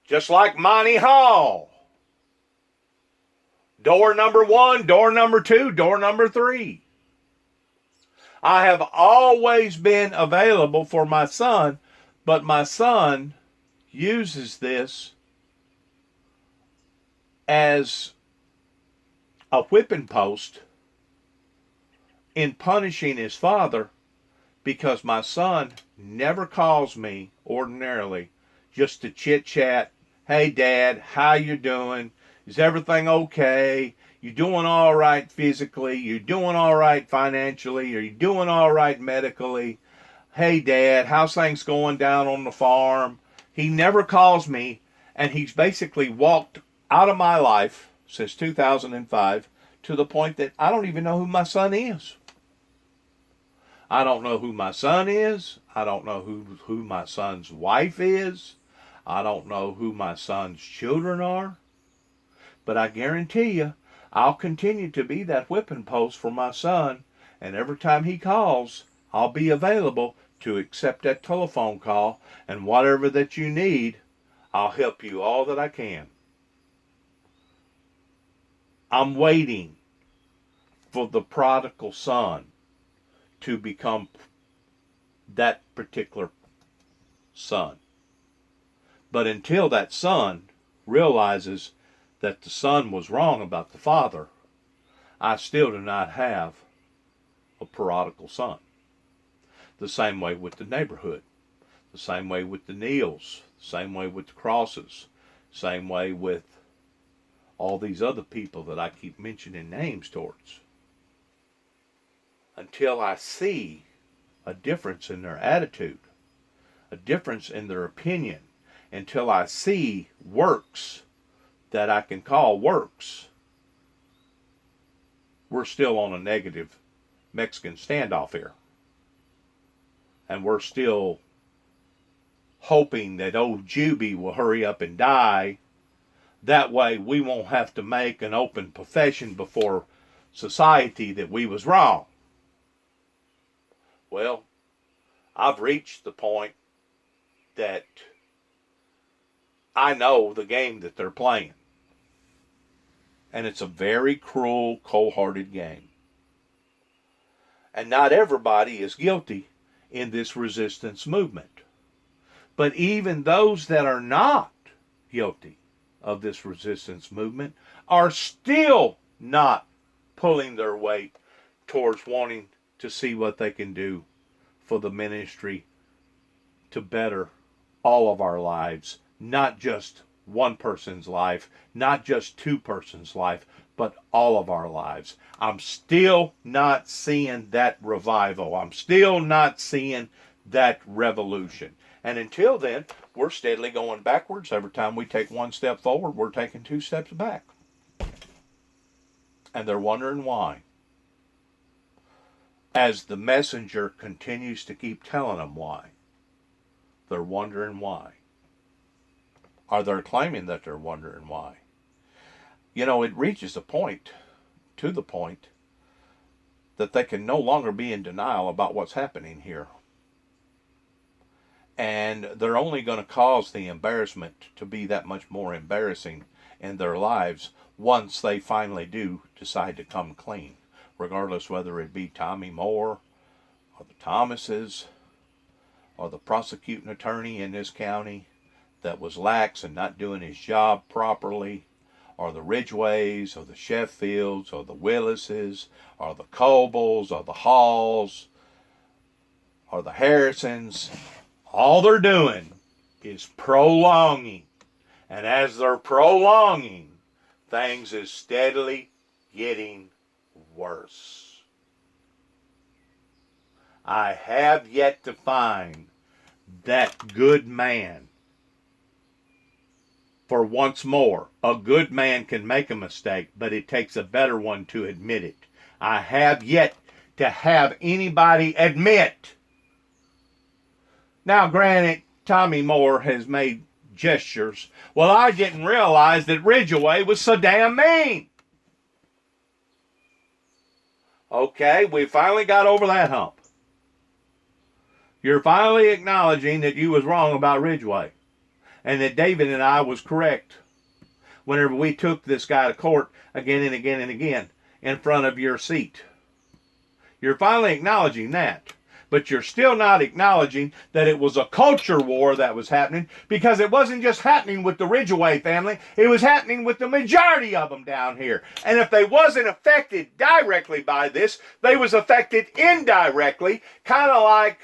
Just like Monty Hall. Door number 1, door number 2, door number 3. I have always been available for my son, but my son uses this as a whipping post in punishing his father, because my son never calls me ordinarily just to chit-chat. Hey, Dad, how you doing? Is everything okay? You doing all right physically? You doing all right financially? Are you doing all right medically? Hey, Dad, how's things going down on the farm? He never calls me, and he's basically walked out of my life since 2005 to the point that I don't even know who my son is. I don't know who my son is. I don't know who my son's wife is. I don't know who my son's children are. But I guarantee you, I'll continue to be that whipping post for my son. And every time he calls, I'll be available to accept that telephone call. And whatever that you need, I'll help you all that I can. I'm waiting for the prodigal son to become that particular son. But until that son realizes that the son was wrong about the father, I still do not have a prodigal son. The same way with the neighborhood. The same way with the Neils. The same way with the Crosses. Same way with all these other people that I keep mentioning names towards. Until I see a difference in their attitude, a difference in their opinion, until I see works that I can call works, we're still on a negative Mexican standoff here. And we're still hoping that old Juby will hurry up and die. That way we won't have to make an open profession before society that we was wrong. Well, I've reached the point that I know the game that they're playing. And it's a very cruel, cold-hearted game. And not everybody is guilty in this resistance movement. But even those that are not guilty of this resistance movement are still not pulling their weight towards wanting to see what they can do for the ministry to better all of our lives, not just one person's life, not just two persons' life, but all of our lives. I'm still not seeing that revival. I'm still not seeing that revolution. And until then, we're steadily going backwards. Every time we take one step forward, we're taking 2 steps back. And they're wondering why. As the messenger continues to keep telling them why, they're wondering why. Or they're claiming that they're wondering why. You know, it reaches a point, to the point, that they can no longer be in denial about what's happening here. And they're only going to cause the embarrassment to be that much more embarrassing in their lives once they finally do decide to come clean. Regardless whether it be Tommy Moore or the Thomases or the prosecuting attorney in this county that was lax and not doing his job properly, or the Ridgeways, or the Sheffields, or the Willises, or the Cobles, or the Halls, or the Harrisons, all they're doing is prolonging. And as they're prolonging, things is steadily getting worse. I have yet to find that good man. For once more, a good man can make a mistake, but it takes a better one to admit it. I have yet to have anybody admit. Now, granted, Tommy Moore has made gestures. Well, I didn't realize that Ridgeway was so damn mean. Okay, we finally got over that hump. You're finally acknowledging that you was wrong about Ridgeway, and that David and I was correct whenever we took this guy to court again and again and again in front of your seat. You're finally acknowledging that. But you're still not acknowledging that it was a culture war that was happening, because it wasn't just happening with the Ridgeway family, it was happening with the majority of them down here. And if they wasn't affected directly by this, they was affected indirectly, kind of like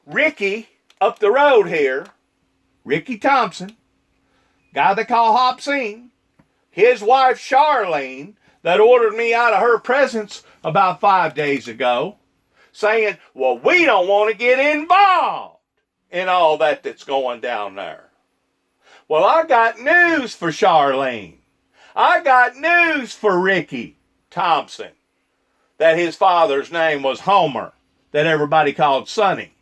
Ricky up the road here, Ricky Thompson, guy they call Hopsine, his wife Charlene, that ordered me out of her presence about 5 days ago, saying, well, we don't want to get involved in all that's going down there. Well, I got news for Charlene. I got news for Ricky Thompson, that his father's name was Homer, that everybody called Sonny,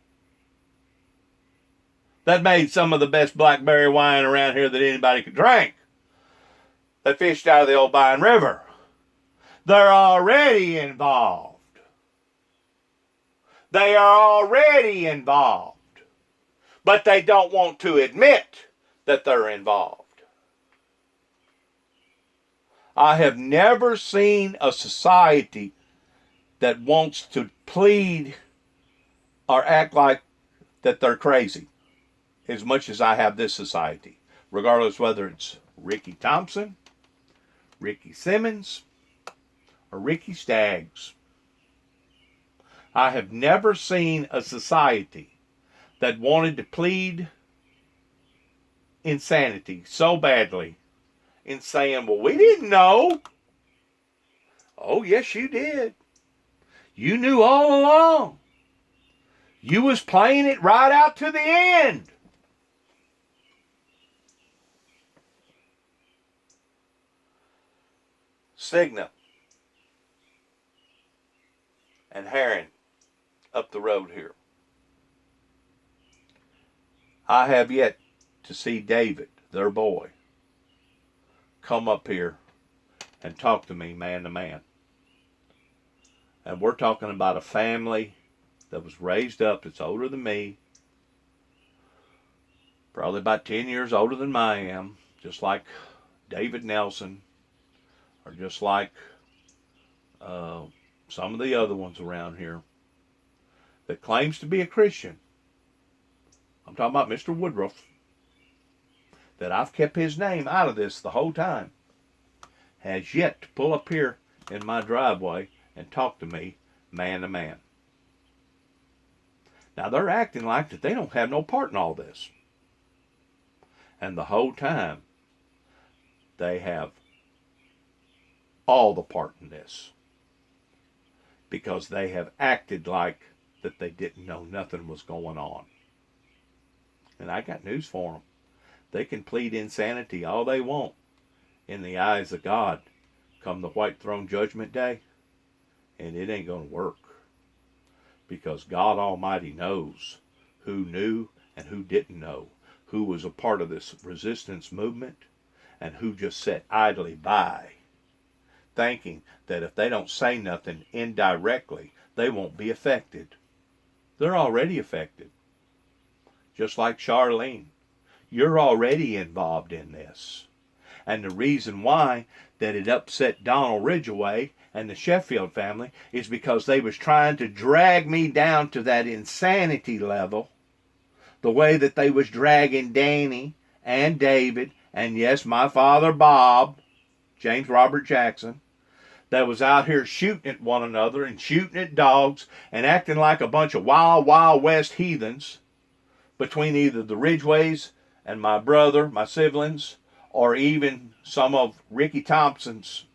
that made some of the best blackberry wine around here that anybody could drink, that fished out of the old Vine River. They're already involved. They are already involved, but they don't want to admit that they're involved. I have never seen a society that wants to plead or act like that they're crazy as much as I have this society, regardless whether it's Ricky Thompson, Ricky Simmons, or Ricky Staggs. I have never seen a society that wanted to plead insanity so badly in saying, well, we didn't know. Oh, yes, you did. You knew all along. You was playing it right out to the end. Cigna and Herring up the road here. I have yet to see David, their boy, come up here and talk to me man to man. And we're talking about a family that was raised up, that's older than me, probably about 10 years older than I am, just like David Nelson, or just like some of the other ones around here, that claims to be a Christian. I'm talking about Mr. Woodruff, that I've kept his name out of this the whole time, has yet to pull up here in my driveway and talk to me man to man. Now they're acting like that they don't have no part in all this. And the whole time they have all the part in this, because they have acted like that they didn't know nothing was going on. And I got news for them. They can plead insanity all they want in the eyes of God come the white throne judgment day, and it ain't going to work, because God Almighty knows who knew and who didn't know, who was a part of this resistance movement and who just sat idly by thinking that if they don't say nothing indirectly, they won't be affected. They're already affected. Just like Charlene. You're already involved in this. And the reason why that it upset Donald Ridgeway and the Sheffield family is because they was trying to drag me down to that insanity level the way that they was dragging Danny and David, and yes, my father Bob, James Robert Jackson, that was out here shooting at one another and shooting at dogs and acting like a bunch of wild, wild west heathens between either the Ridgeways and my brother, my siblings, or even some of Ricky Thompson's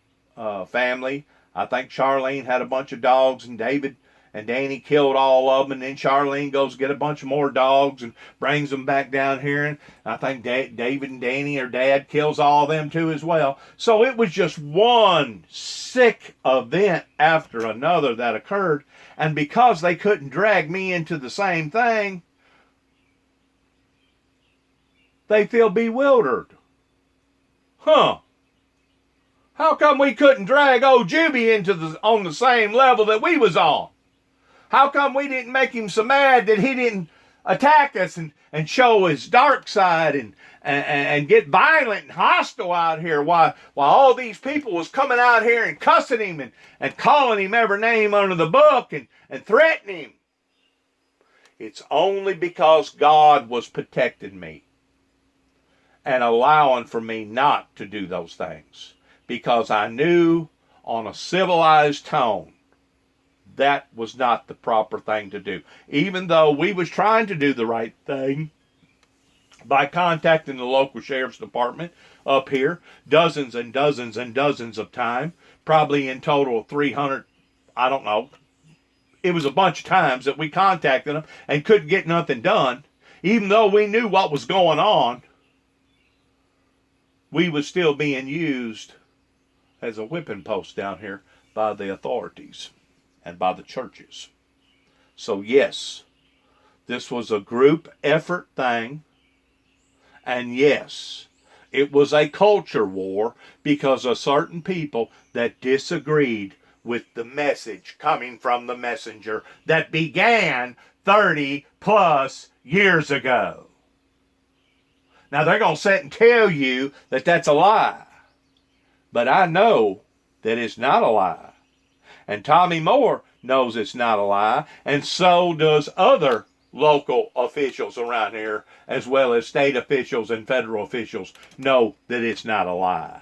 family. I think Charlene had a bunch of dogs, and David and Danny killed all of them, and then Charlene goes get a bunch of more dogs and brings them back down here, and I think David and Danny, or Dad, kills all of them too as well. So it was just one sick event after another that occurred, and because they couldn't drag me into the same thing, they feel bewildered. Huh. How come we couldn't drag old Juby on the same level that we was on? How come we didn't make him so mad that he didn't attack us and show his dark side and get violent and hostile out here while all these people was coming out here and cussing him and calling him every name under the book and threatening him? It's only because God was protecting me and allowing for me not to do those things, because I knew on a civilized tone that was not the proper thing to do. Even though we was trying to do the right thing by contacting the local sheriff's department up here dozens and dozens and dozens of times, probably in total 300, I don't know. It was a bunch of times that we contacted them and couldn't get nothing done. Even though we knew what was going on, we was still being used as a whipping post down here by the authorities and by the churches. So yes, this was a group effort thing. And yes, it was a culture war because of certain people that disagreed with the message coming from the messenger that began 30 plus years ago. Now they're going to sit and tell you that that's a lie. But I know that it's not a lie. And Tommy Moore knows it's not a lie, and so does other local officials around here, as well as state officials and federal officials know that it's not a lie.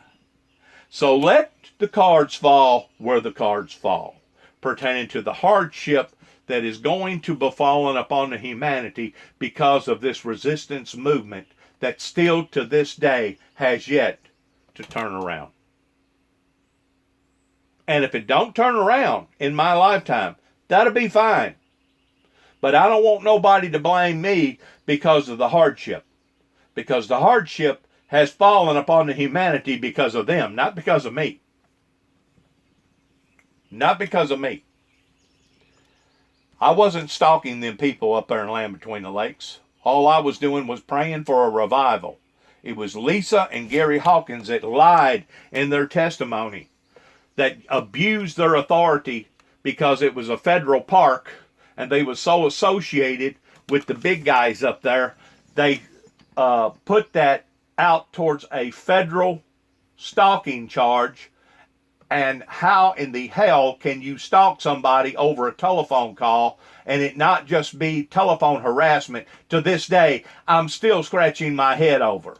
So let the cards fall where the cards fall, pertaining to the hardship that is going to befallen upon the humanity because of this resistance movement that still to this day has yet to turn around. And if it don't turn around in my lifetime, that'll be fine. But I don't want nobody to blame me because of the hardship. Because the hardship has fallen upon the humanity because of them, not because of me. Not because of me. I wasn't stalking them people up there in Land Between the Lakes. All I was doing was praying for a revival. It was Lisa and Gary Hawkins that lied in their testimony, that abused their authority because it was a federal park and they were so associated with the big guys up there. They put that out towards a federal stalking charge. And how in the hell can you stalk somebody over a telephone call and it not just be telephone harassment? To this day, I'm still scratching my head over.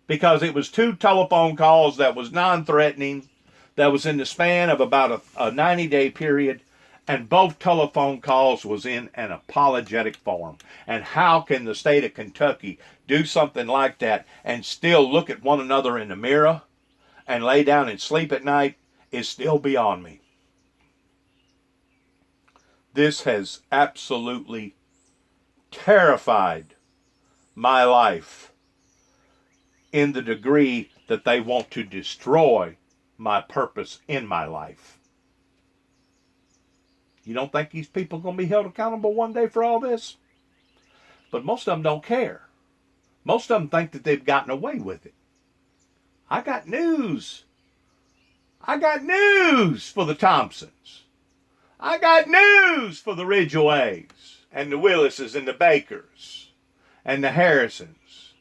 Because it was 2 telephone calls that was non-threatening, that was in the span of about a 90-day period, and both telephone calls was in an apologetic form. And how can the state of Kentucky do something like that and still look at one another in the mirror and lay down and sleep at night is still beyond me. This has absolutely terrified my life in the degree that they want to destroy my purpose in my life. You don't think these people are going to be held accountable one day for all this? But most of them don't care. Most of them think that they've gotten away with it. I got news. I got news for the Thompsons. I got news for the Ridgeways and the Willises and the Bakers and the Harrisons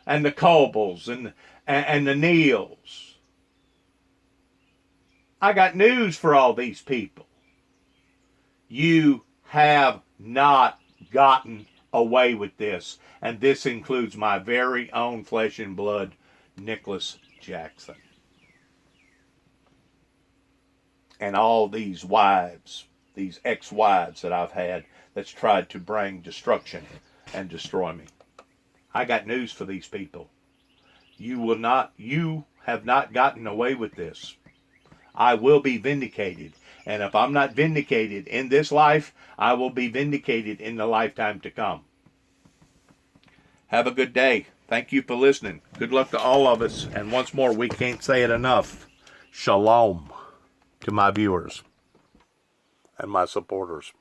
and the Cobles and the Neals. I got news for all these people. You have not gotten away with this. And this includes my very own flesh and blood, Nicholas Jackson. And all these wives, these ex-wives that I've had that's tried to bring destruction and destroy me. I got news for these people. You have not gotten away with this. I will be vindicated. And if I'm not vindicated in this life, I will be vindicated in the lifetime to come. Have a good day. Thank you for listening. Good luck to all of us. And once more, we can't say it enough. Shalom to my viewers and my supporters.